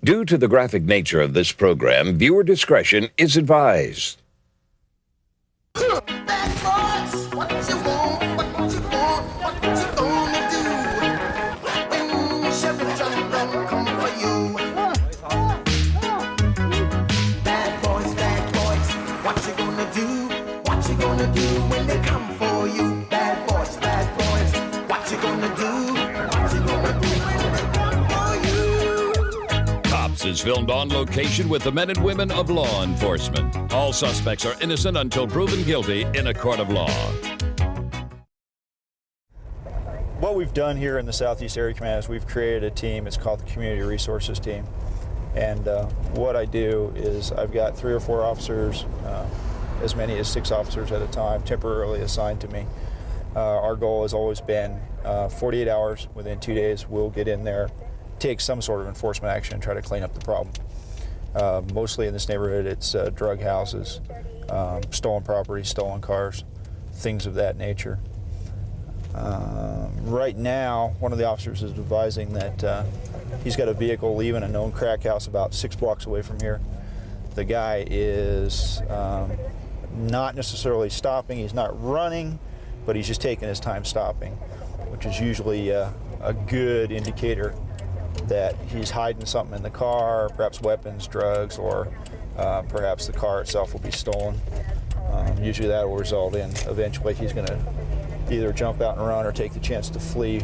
Due to the graphic nature of this program, viewer discretion is advised. Is filmed on location with the men and women of law enforcement. All suspects are innocent until proven guilty in a court of law. What we've done here in the Southeast Area Command is we've created a team. It's called the Community Resources Team. And what I do is I've got 3 or 4 officers, as many as 6 officers at a time, temporarily assigned to me. Our goal has always been 48 hours. Within 2 days, we'll get in there, take some sort of enforcement action and try to clean up the problem. Mostly in this neighborhood, it's drug houses, stolen property, stolen cars, things of that nature. Right now, one of the officers is advising that he's got a vehicle leaving a known crack house about 6 blocks away from here. The guy is not necessarily stopping, he's not running, but he's just taking his time stopping, which is usually a good indicator that he's hiding something in the car, perhaps weapons, drugs, or perhaps the car itself will be stolen. Usually that will result in eventually he's going to either jump out and run or take the chance to flee,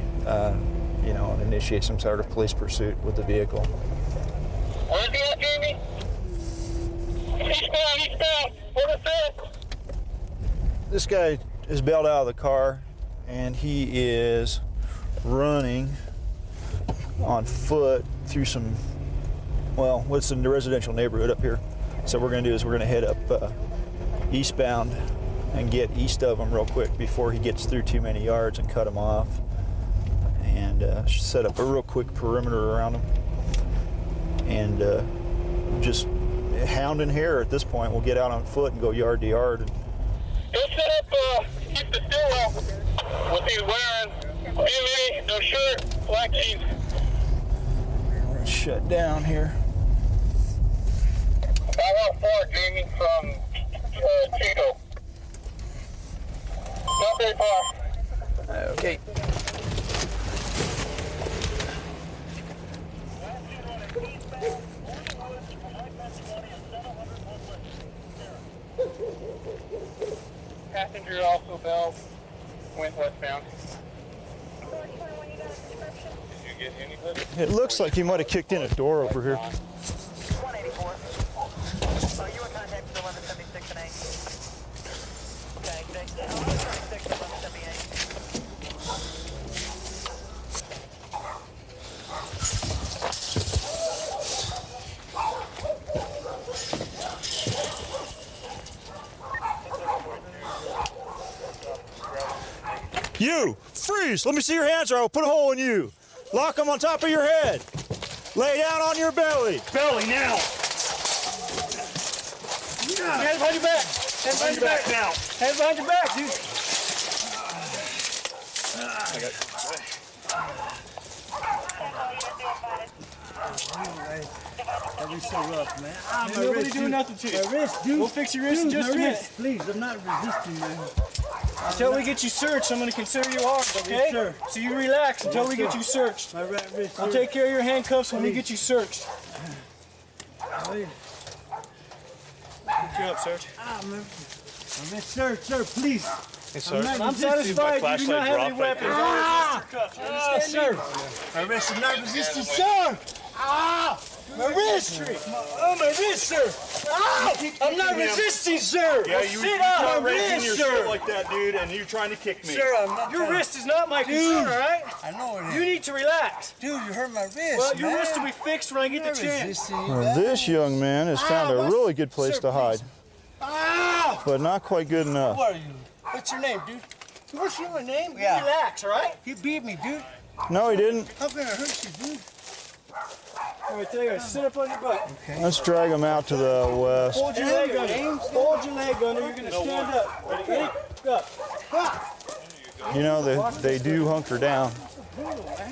you know, and initiate some sort of police pursuit with the vehicle. Where's he at, Jamie? Eastbound. What is that? This guy is bailed out of the car and he is running on foot through some, well, what's in the residential neighborhood up here. So what we're going to do is we're going to head up eastbound and get east of him real quick before he gets through too many yards and cut him off, and set up a real quick perimeter around him, and just hounding hair at this point. We'll get out on foot and go yard to yard. And Go set up keep the stillwell what he's wearing. MMA, no shirt, black jeans. we're going to shut down here. 514, Jamie, from Chico. Not very far. Okay. Passenger also bell went westbound. Did you get anybody? It looks like he might have kicked in a door over here. 184. Oh, you were contacted with 1176 and 8. Okay, 1176 and 1178. You! Freeze! Let me see your hands or I'll put a hole in you. Lock them on top of your head. Lay down on your belly. Belly now. Hands behind your back. Hands behind your back now. Hands behind your back, dude. That was so rough, man. Ain't nobody doing nothing to you. My wrist, dude. We'll fix your wrist in just a minute. Please, I'm not resisting, man. Until we get you searched, I'm going to consider you armed, okay? Yes, sir. So you relax until we get you searched. My right wrist, I'll sir. take care of your handcuffs when we get you searched. Oh, yeah. Pick you up, Serge. My wrist, sir, please. I'm satisfied you do not have any weapons. Sir. My wrist is not resisting, sir. Ah! My wrist! Oh, my wrist, sir! Ow! I'm not resisting, sir! Yeah, you Sit up! start My raising wrist, your sir! shit like that, dude, and you're trying to kick me. Sir, I'm not Your trying- wrist is not my concern, all right? I know it is. You need to relax. Dude, you hurt my wrist, Well, your man. wrist will be fixed when I get the chance. Resisting you, Well, man. this young man has found a really good place Sir, to hide, Ow! but not quite good enough. Who are you? What's your name, dude? What's your name? Relax, all right? He beat me, dude. No, he didn't. How can I hurt you, dude? All right, tell you, sit up on your butt. Let's drag him out to the west. Hold your leg under. Hold your leg under. You're going to stand up. Ready? Up. You know, they do hunker down,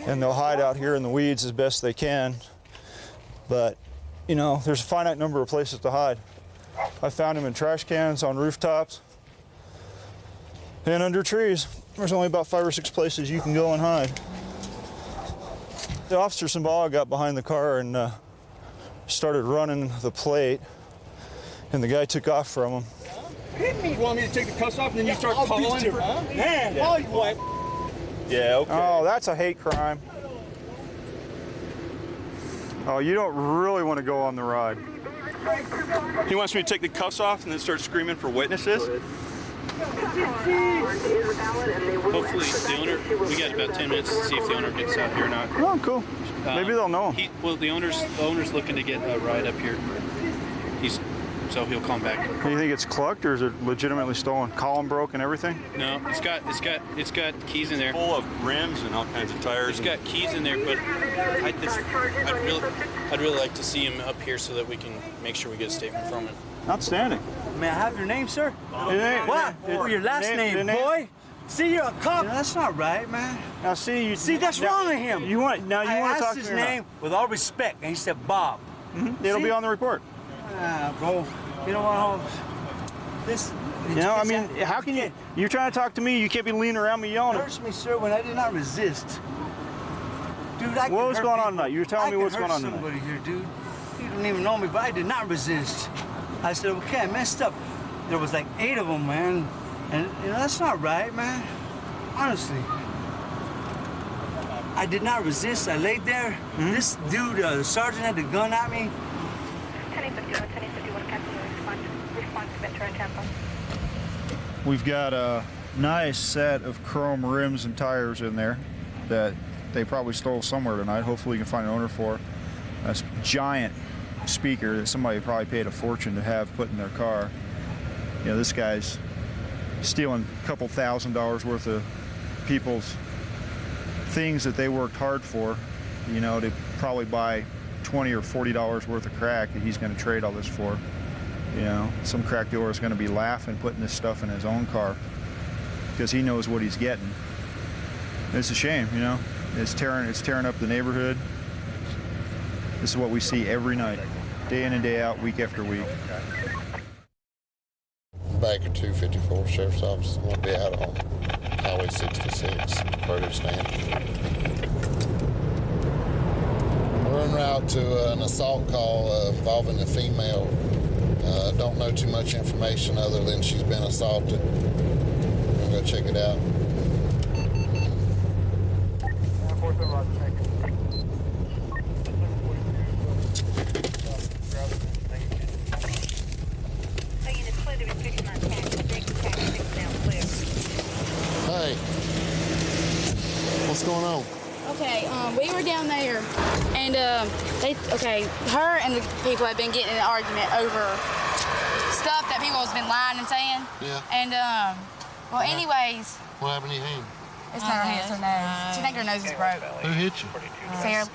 and they'll hide out here in the weeds as best they can. But, you know, there's a finite number of places to hide. I found him in trash cans, on rooftops, and under trees. There's only about 5 or 6 places you can go and hide. The officer Symbolic got behind the car and started running the plate, and the guy took off from him. Hit me. You want me to take the cuffs off and then you start calling? Man, why you what? Yeah, okay. Oh, that's a hate crime. Oh, you don't really want to go on the ride. He wants me to take the cuffs off and then start screaming for witnesses? Hopefully the owner, we got about 10 minutes to see if the owner gets out here or not. Oh, cool. Maybe they'll know him. Well, the owner's looking to get a ride up here. So he'll come back. Do you think it's clucked or is it legitimately stolen? Column broke and everything? No, it's got keys in there. Full of rims and all kinds of tires. It's got keys in there, but I'd really like to see him up here so that we can make sure we get a statement from him. Outstanding. May I have your name, sir? What? Oh, your last name, boy? See, you're a cop. Yeah, that's not right, man. Now, see, that's wrong with him. You want to talk to me? I asked his name with all respect, and he said Bob. Mm-hmm. It'll be on the report. Bro, you know what? This. You know, I mean, how can you? You're trying to talk to me. You can't be leaning around me yelling. It hurts me, sir, when I did not resist. Dude, what was going on tonight? You were telling me what's going on tonight. Somebody here, dude. You don't even know me, but I did not resist. I said, okay, I messed up. There was like 8 of them, man. And, you know, that's not right, man. Honestly. I did not resist. I laid there. Mm-hmm. This dude, the sergeant, had the gun at me. 1051, Captain, response to Metro and Tampa. We've got a nice set of chrome rims and tires in there that they probably stole somewhere tonight. Hopefully we can find an owner for a giant speaker that somebody probably paid a fortune to have put in their car. You know, this guy's stealing a couple $1,000s worth of people's things that they worked hard for, you know, to probably buy $20 or $40 worth of crack that he's going to trade all this for. You know, some crack dealer is going to be laughing putting this stuff in his own car because he knows what he's getting. It's a shame, you know. It's tearing up the neighborhood. This is what we see every night, day in and day out, week after week. Back at 254 Sheriff's Office. I'm going to be out on Highway 66, produce stand. We're en route to an assault call involving a female. Don't know too much information other than she's been assaulted. We're going to go check it out. Hey, what's going on? Okay, we were down there, and her and the people have been getting in an argument over stuff that people have been lying and saying. Yeah. And well, anyways. What happened to your hand? It's not her hand, it's her nose. She thinks her nose is broke. Who hit you? Sarah.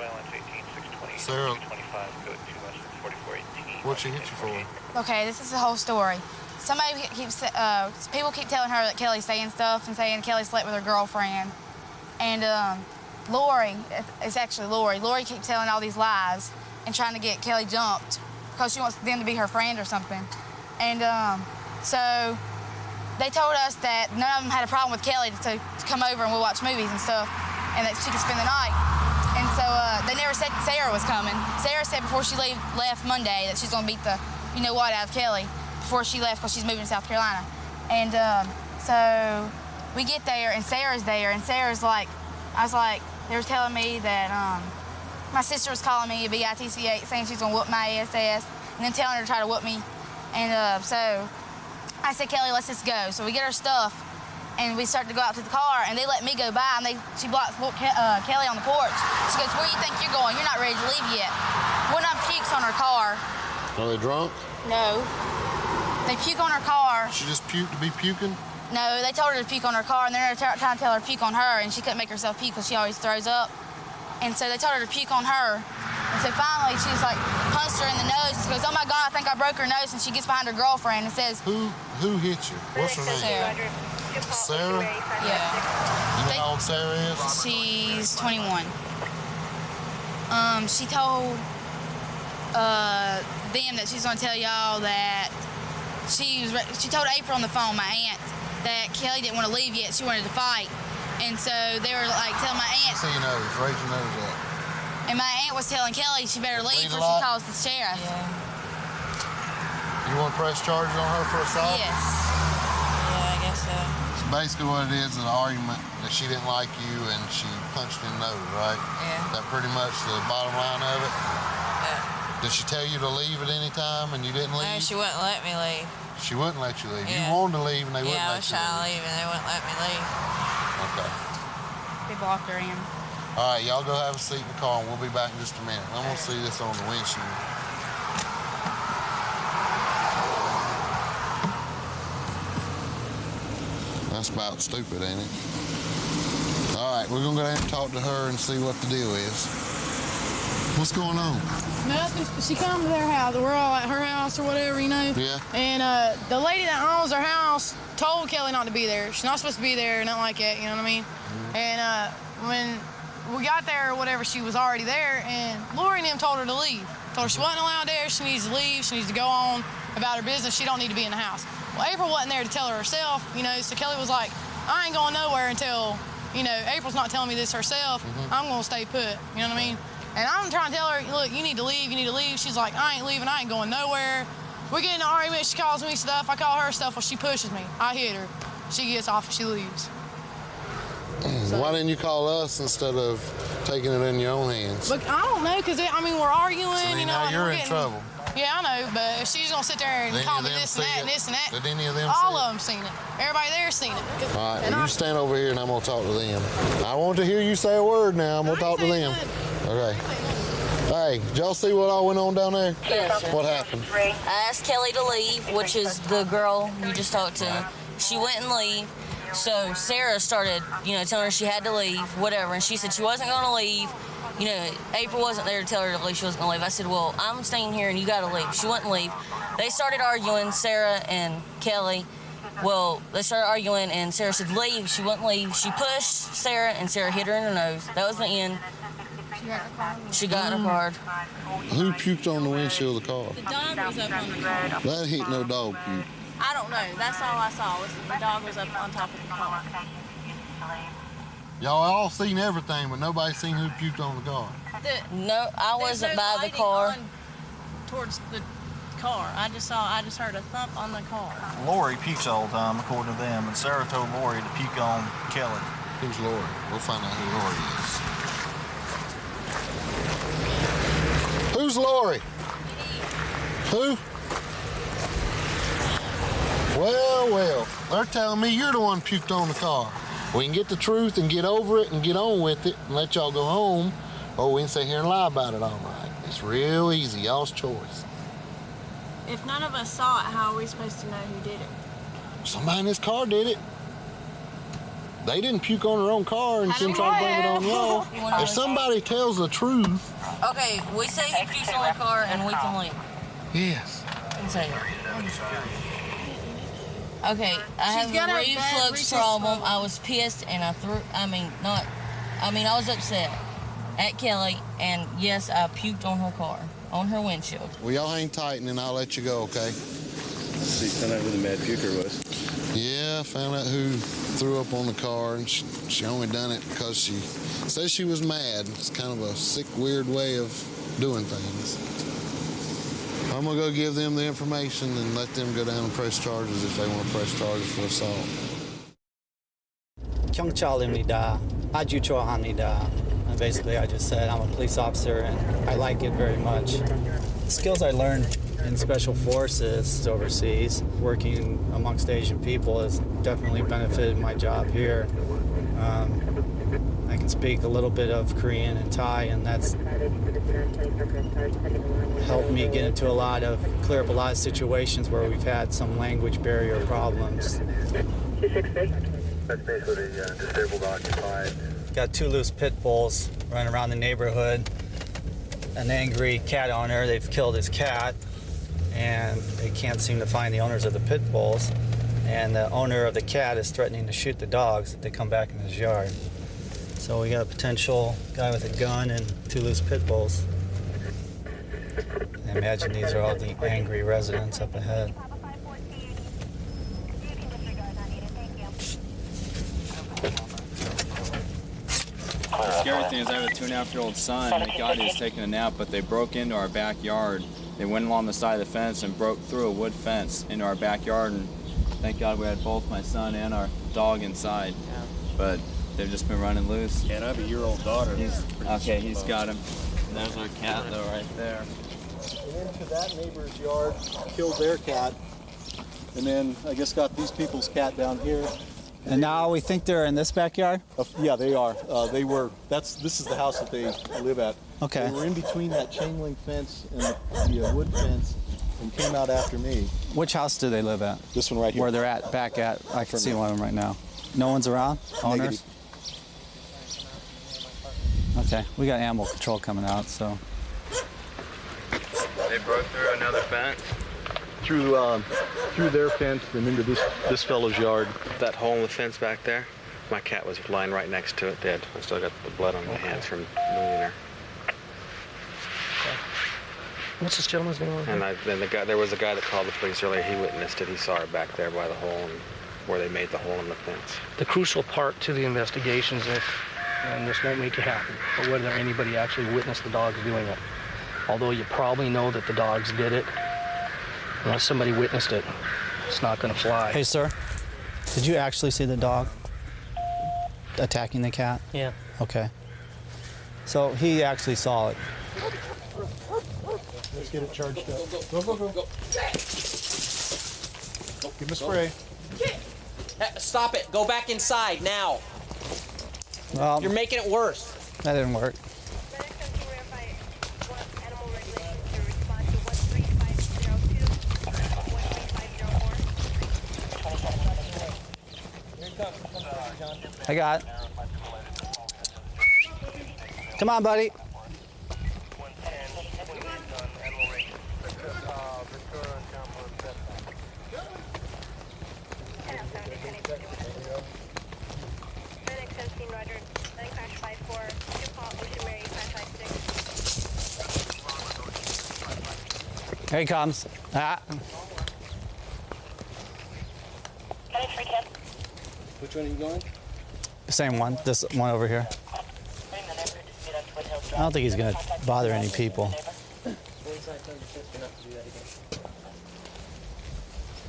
Sarah. What'd she hit you for? Okay, this is the whole story. Somebody keeps, people keep telling her that Kelly's saying stuff and saying Kelly slept with her girlfriend. And Lori, it's actually Lori. Lori keeps telling all these lies and trying to get Kelly jumped because she wants them to be her friend or something. And so they told us that none of them had a problem with Kelly to come over and we'll watch movies and stuff and that she could spend the night. And so they never said Sarah was coming. Sarah said before she left Monday that she's gonna beat the you-know-what out of Kelly before she left because she's moving to South Carolina. And so we get there and Sarah's there and Sarah's like, I was like, they were telling me that my sister was calling me a BITC8 saying she's gonna whoop my ass and then telling her to try to whoop me. And so I said, Kelly, let's just go. So we get our stuff and we start to go out to the car and they let me go by and she blocks Kelly on the porch. She goes, where do you think you're going? You're not ready to leave yet. One of them pukes on her car. Are they drunk? No. They puke on her car. She just puked to be puking? No, they told her to puke on her car, and then they were trying to tell her to puke on her, and she couldn't make herself puke because she always throws up. And so they told her to puke on her. And so finally, she just like punched her in the nose. She goes, oh my God, I think I broke her nose. And she gets behind her girlfriend and says, Who hit you? What's her name? Sarah. Sarah? Yeah. You know how old Sarah is? She's 21. She told them that she's gonna tell y'all that she told April on the phone, my aunt, that Kelly didn't want to leave yet. She wanted to fight. And so they were like telling my aunt. See your nose, raise your nose up. And my aunt was telling Kelly she better leave before she calls the sheriff. Yeah. You want to press charges on her for assault? Yes. Yeah, I guess so. So basically what it is an argument that she didn't like you and she punched you in the nose, right? Yeah. Is that pretty much the bottom line of it? Yeah. Did she tell you to leave at any time and you didn't leave? No, she wouldn't let me leave. She wouldn't let you leave. Yeah. You wanted to leave and they wouldn't Yeah, I let was you trying to leave. leave and they wouldn't let me leave. Okay. They blocked her in. All right, y'all go have a seat in the car and we'll be back in just a minute. I'm gonna see this on the windshield. That's about stupid, ain't it? All right, we're gonna go down and talk to her and see what the deal is. What's going on? Nothing. She come to their house. We're all at her house or whatever, you know. Yeah. And the lady that owns their house told Kelly not to be there. She's not supposed to be there, nothing like that, you know what I mean? Mm-hmm. And when we got there or whatever, she was already there, and Lori and them told her to leave. Told her she wasn't allowed there, she needs to leave, she needs to go on about her business, she don't need to be in the house. Well, April wasn't there to tell her herself, you know, so Kelly was like, I ain't going nowhere until, you know, April's not telling me this herself, I'm gonna stay put, you know what I mean? And I'm trying to tell her, look, you need to leave, you need to leave. She's like, I ain't leaving, I ain't going nowhere. We get in an argument, she calls me stuff, I call her stuff, well, she pushes me. I hit her. She gets off and she leaves. So. Why didn't you call us instead of taking it in your own hands? Look, I don't know, because, I mean, we're arguing, so you know. Now you're in trouble. Yeah, I know, but if she's going to sit there and call me this and that and this and that. Did any of them all of them seen it. Everybody there's seen it. All right, well, you stand over here and I'm going to talk to them. I want to hear you say a word now. I'm going to talk to them. Okay. Hey, did y'all see what all went on down there? Yes. What happened? I asked Kelly to leave, which is the girl you just talked to. She wouldn't leave. So Sarah started, you know, telling her she had to leave, whatever. And she said she wasn't going to leave. You know, April wasn't there to tell her to leave. She wasn't going to leave. I said, well, I'm staying here and you got to leave. She wouldn't leave. They started arguing, Sarah and Kelly. Well, they started arguing and Sarah said leave. She wouldn't leave. She pushed Sarah and Sarah hit her in the nose. That was the end. She got in her car. Who puked on the windshield of the car? The dog was up on the car. That hit no dog puke. I don't know. That's all I saw. Was the dog was up on top of the car. Y'all all seen everything, but nobody seen who puked on the car. No, I wasn't by the car. Towards the car. I just heard a thump on the car. Lori pukes all the time, according to them, and Sarah told Lori to puke on Kelly. Who's Lori? We'll find out who Lori is. Who's Lori? Who? Well, they're telling me you're the one puked on the car. We can get the truth and get over it and get on with it and let y'all go home, or we can sit here and lie about it all night. It's real easy, y'all's choice. If none of us saw it, how are we supposed to know who did it? Somebody in this car did it. They didn't puke on their own car and then try to blame it on y'all. If somebody tells the truth. Okay, we say he pukes on the car and we can leave. Yes. And say it. Okay, I have a reflux problem. I was pissed and I was upset at Kelly, and yes, I puked on her car, on her windshield. Well, y'all hang tight and then I'll let you go, okay? So you found out who the mad puker was? Yeah, I found out who threw up on the car, and she only done it because she says she was mad. It's kind of a sick, weird way of doing things. I'm gonna go give them the information and let them go down and press charges if they want to press charges for assault. 경찰입니다. 아주 좋아합니다. And basically, I just said I'm a police officer and I like it very much. The skills I learned in special forces overseas, working amongst Asian people, has definitely benefited my job here. I can speak a little bit of Korean and Thai, and that's helped me get into clear up a lot of situations where we've had some language barrier problems. Got 2 loose pit bulls running around the neighborhood. An angry cat owner, they've killed his cat, and they can't seem to find the owners of the pit bulls. And the owner of the cat is threatening to shoot the dogs if they come back in his yard. So we got a potential guy with a gun and 2 loose pit bulls. I imagine these are all the angry residents up ahead. The scary thing is I have a 2.5-year-old son. Thank God he was taking a nap, but they broke into our backyard. They went along the side of the fence and broke through a wood fence into our backyard, and thank God we had both my son and our dog inside. But they've just been running loose. Yeah, and I have a year-old daughter. He's got him. And there's our cat, though, right there. And into that neighbor's yard, killed their cat, and then I guess got these people's cat down here. And now we think they're in this backyard? Yeah, they are. This is the house that they live at. Okay. They were in between that chain link fence and the wood fence and came out after me. Which house do they live at? This one right here. Where they're at, back at. I can see one of them right now. No one's around? Owners? Okay, we got animal control coming out, so. They broke through another fence? Through their fence and into this fellow's yard. That hole in the fence back there, my cat was lying right next to it, dead. I still got the blood on my hands from moving there. What's this gentleman's name? And then there was a guy that called the police earlier. He witnessed it. He saw her back there by the hole and where they made the hole in the fence. The crucial part to the investigations, and this won't make you happy, but whether anybody actually witnessed the dogs doing it. Although you probably know that the dogs did it, unless somebody witnessed it, it's not going to fly. Hey, sir, did you actually see the dog attacking the cat? Yeah. Okay. So he actually saw it. Let's get it charged up. Go. Give him a spray. Stop it. Go back inside now. Well, you're making it worse. That didn't work. I got it. Come on, buddy. Here he comes. Ah. Which one are you going? Same one. This one over here. I don't think he's going to bother any people.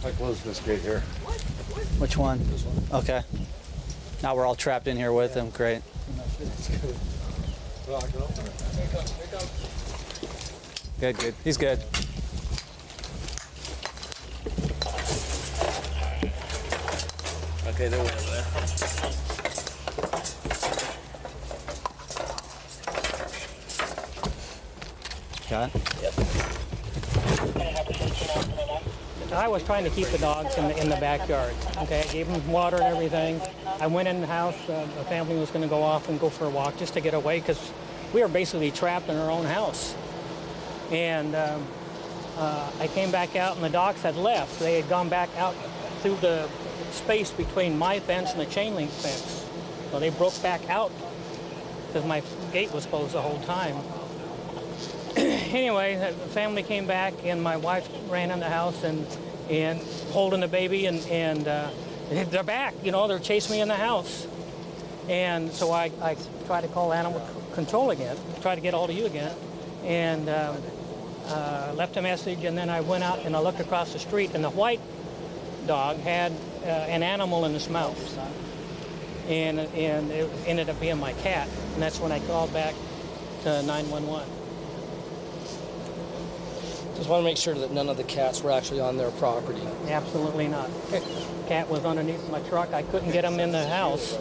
I closed this gate here. Which one? This one. Okay. Now we're all trapped in here with him. Great. Well, I can open it. Good. He's good. Okay, they're way over there. Got it? Yep. I was trying to keep the dogs in the backyard. Okay, I gave them water and everything. I went in the house. The family was going to go off and go for a walk just to get away because we were basically trapped in our own house. And I came back out and the dogs had left. They had gone back out through the space between my fence and the chain link fence. So they broke back out because my gate was closed the whole time. Anyway, the family came back and my wife ran in the house and holding the baby and they're back, you know, they're chasing me in the house. And so I tried to call animal control again, try to get hold of you again, and left a message, and then I went out and I looked across the street and the white dog had an animal in his mouth. And it ended up being my cat, and that's when I called back to 911. Just want to make sure that none of the cats were actually on their property. Absolutely not. Cat was underneath my truck. I couldn't get him in the house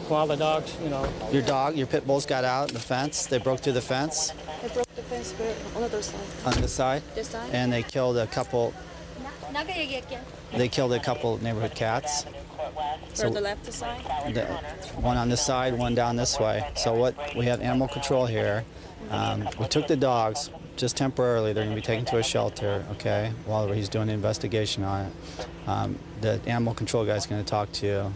while the dogs, you know. Your pit bulls got out the fence. They broke through the fence. They broke the fence on the other side. On this side? This side? And they killed a couple. They killed a couple neighborhood cats. For the left side? One on this side, one down this way. So we have animal control here. We took the dogs just temporarily. They're going to be taken to a shelter, okay, while he's doing an investigation on it. The animal control guy is going to talk to you.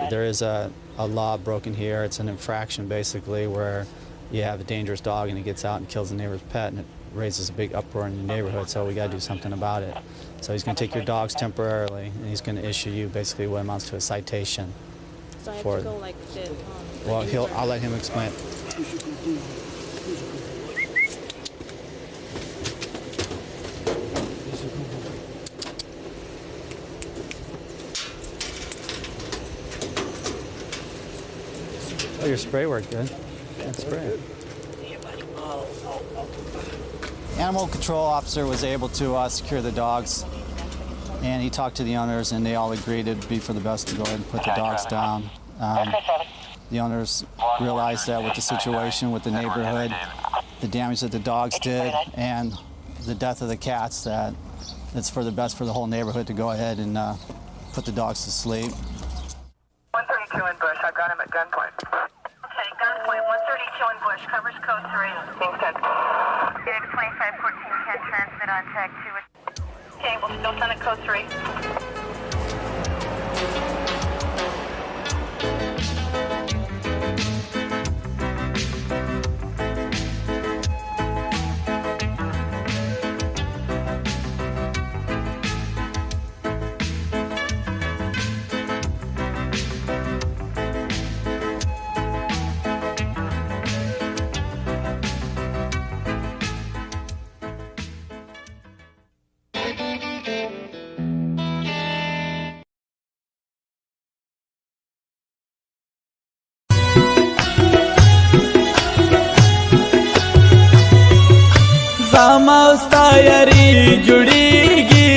There is a law broken here. It's an infraction, basically, where you have a dangerous dog and he gets out and kills a neighbor's pet, and it raises a big uproar in the neighborhood, so we got to do something about it. So he's going to take your dogs temporarily, and he's going to issue you basically what amounts to a citation. So I have for, to go like the, well, I'll let him explain. Oh, your spray worked good. Good spray. Animal control officer was able to secure the dogs, and he talked to the owners, and they all agreed it'd be for the best to go ahead and put the dogs down. The owners realized that with the situation with the neighborhood, the damage that the dogs did, and the death of the cats, that it's for the best for the whole neighborhood to go ahead and put the dogs to sleep. 132 in Bush. I've got him at gunpoint. Okay, gunpoint. 132 in Bush. Covers code 3. Being sent. Phoenix 2514 can transmit on tag 2. Okay, we'll still send it code 3. زماستا یاری جوړیږي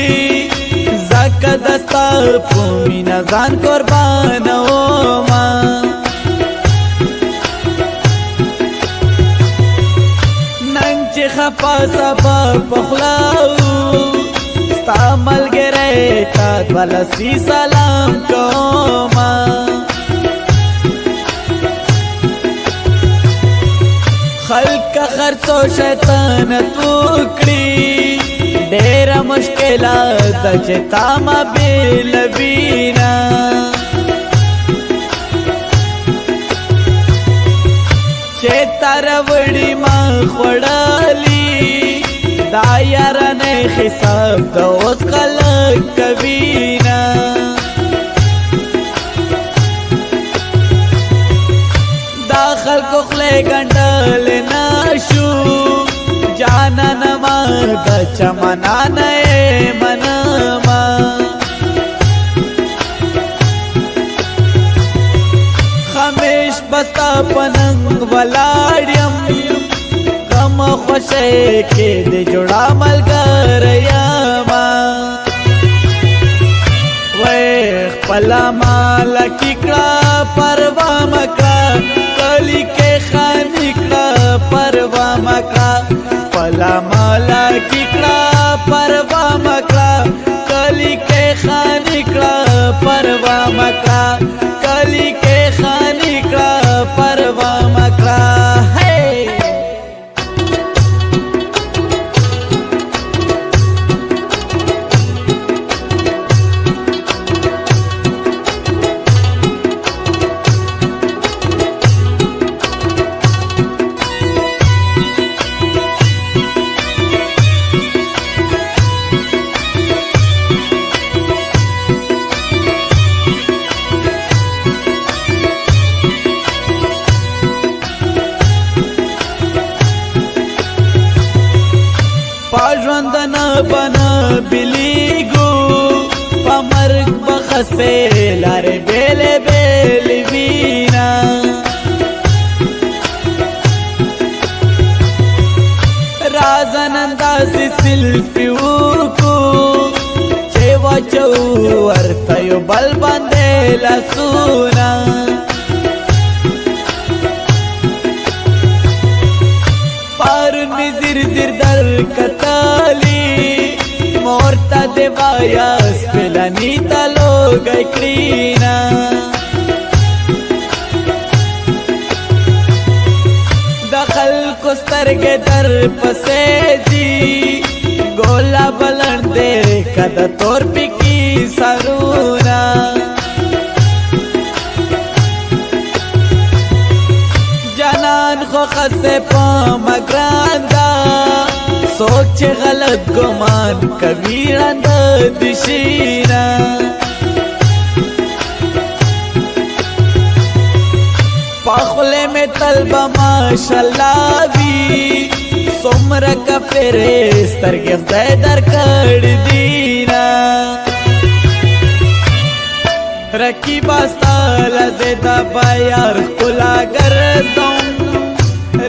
زکه دستا په مینا ځان قربان وما نن چې خپا سبا پخلاو ستا ملګری تا ولسی سلام کوما خلق خرڅو شیطان توکړي ډېر مشکلات چې تا ما بیل وینا چې تر وړي ما خړالي دا یار نه حساب د اوس خلق کوینا خلقو خلی گندل ناشو جانا نما دا چمنا نئے منما خمیش بستا پننگ ولاڑیم غم خوشے کے دے جوڑا ملگر یاما ویخ پلا مالا ککڑا پروا مکا کلی کے خانکڑا پروا مکا پلا مالا ککڑا پروا مکا کلی کے خانکڑا پروا مکا کلی کے خانکڑا پروا مکا پاژوندنا بنا بلیگو پمرگ بخسے لارے بیلے بیل وینا رازن انداسی سلفیو کو چیوا چو ورطیو بل بندے لسونا پارن می زیر زیر در کتالی مورتا دیوایا سپلانی تلو گئی کرینا دخل کسترگ در پسے دی گولا بلند دے کدا تور پکی سرونا جانان خو خسه پام گراندا سوچ چې غلط ګمان کوي رند دشینا پاخله میں طلبہ ماشاءاللہ بھی سمرا کا فرستر کے در کڑ دینا رکی باستال دیتا بایار کلا گردوں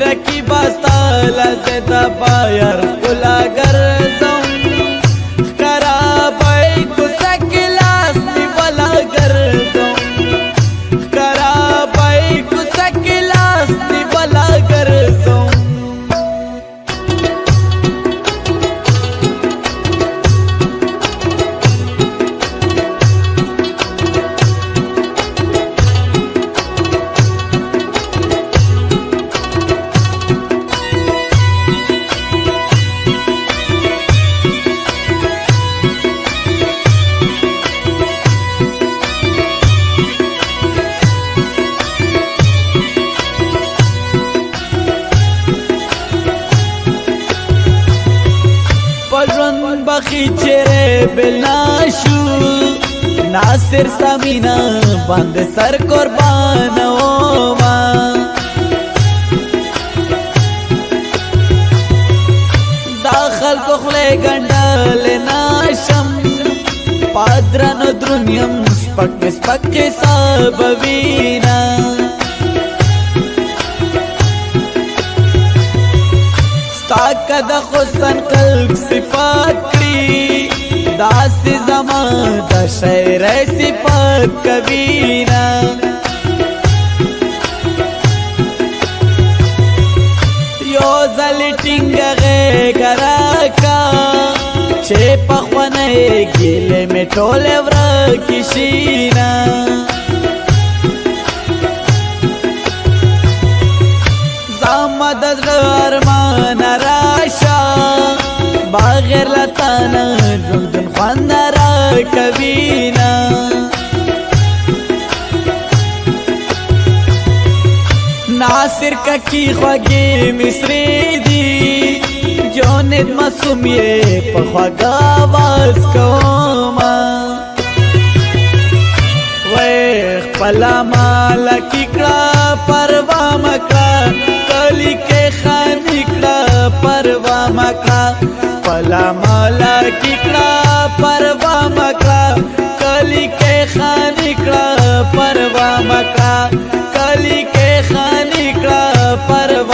رکی باستال دیتا بایار کلا گردوں کرا بائی کو سکلاس نی بلا گردوں کرا بائی کو سکلاس نی بلا گردوں بخی چرے بلاشو ناصر سامینا بند سر قربان اوما داخل کخلے گنڈل ناشم پادران درنیم سپک سپک سابوینا تاکد خسن قلب صفات کری داست زمان دا شعر صفات کبینا یو زلی ٹنگ غی گراکا چھے پخوانے گیلے میں ٹولے ورکشینا زامد ارمان راشا باغیر لطانا جندن خوان را کبینا ناصر ککی خواگی مصری دی جونت مسومیے پخواگا آواز کوما ویخ پلا مالا ککڑا پروا مکڑا کلی کے خانکڑا پروا مکڑا پلا مالا ککڑا پروا مکڑا کلی کے خانکڑا پروا مکڑا کلی کے خانکڑا پروا